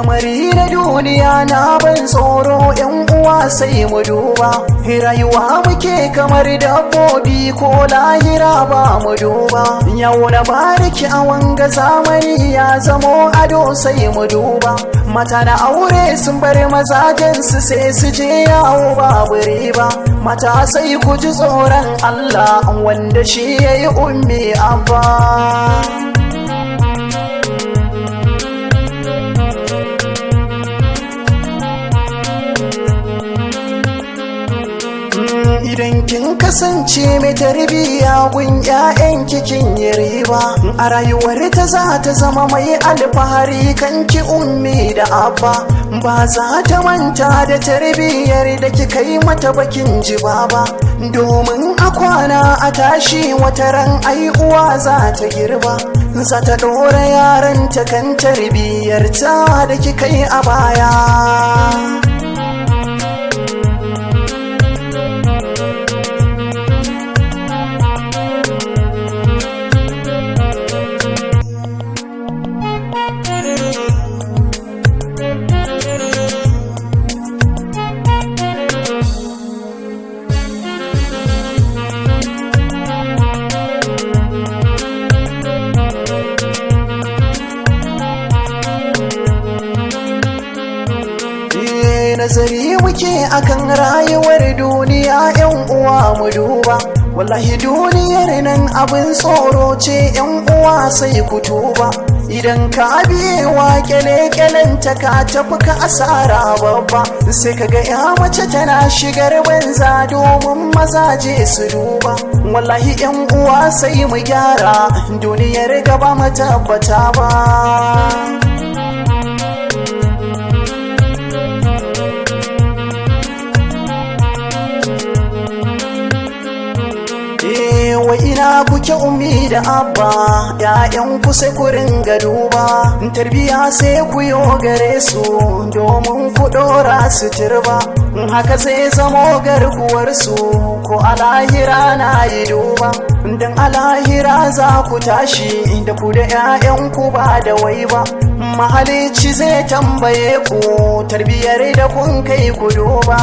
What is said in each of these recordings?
lamari na duniya na ban tsoro, yan uwa sai mu duba. Rayuwa muke kamar dabbobi ko lahira ba mu duba. Yau na bariki a wanga zamani ya zamo ado sai mu duba. Mata na aure sun bar mazajensu sai su je yawo babu riba. Mata sai ku ji tsoron Allah wanda shi yayi ummi abba. Idan kin kasance mai tarbiyya gun ƴaƴan kin yi riba, a rayuwar ta za ta zama mai alfahari kan ki ummi da abba. Ba za ta manta da tarbiyyar da kika yi mata bakin ji ba, domin a kwana a tashi wata ran ai uwa za ta girba. Za ta ɗora yaranta kan tarbiyyar ta da kika yi a baya. Nazari muke akan rayuwar duniya yan uwa mu duba. Wallahi duniyar nan abin tsoro ce yan uwa sai ku tuba. Idan ka biye wa kyale-kyalen ta ka tafi ka asara babba. Sai kaga ya mace tana shigar banza domin mazaje su duba. Wallahi yan uwa sai mu gyara, duniyar gaba mu tabbata ba. Wai ina kuke ummi da abba, ƴaƴan ku sai ku ringa duba. Tarbiya sai ku yo gare su domin ku ɗora su turba. Haka zai zamo garkuwar su ko a lahira na yi duba. Dan a lahira za ku tashi da ku da ƴaƴan ku ba da wai ba. Mahalicci zai tambaye ku tarbiyar da kun kai ku duba.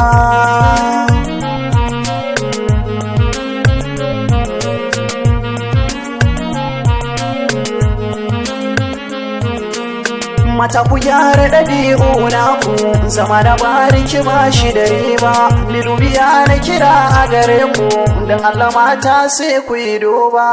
Mata ku gyara ɗabi'u naku, zama da bariki ba shi da riba. Ni dubiya na kira a gare ku, don Allah mata sai ku yi duba.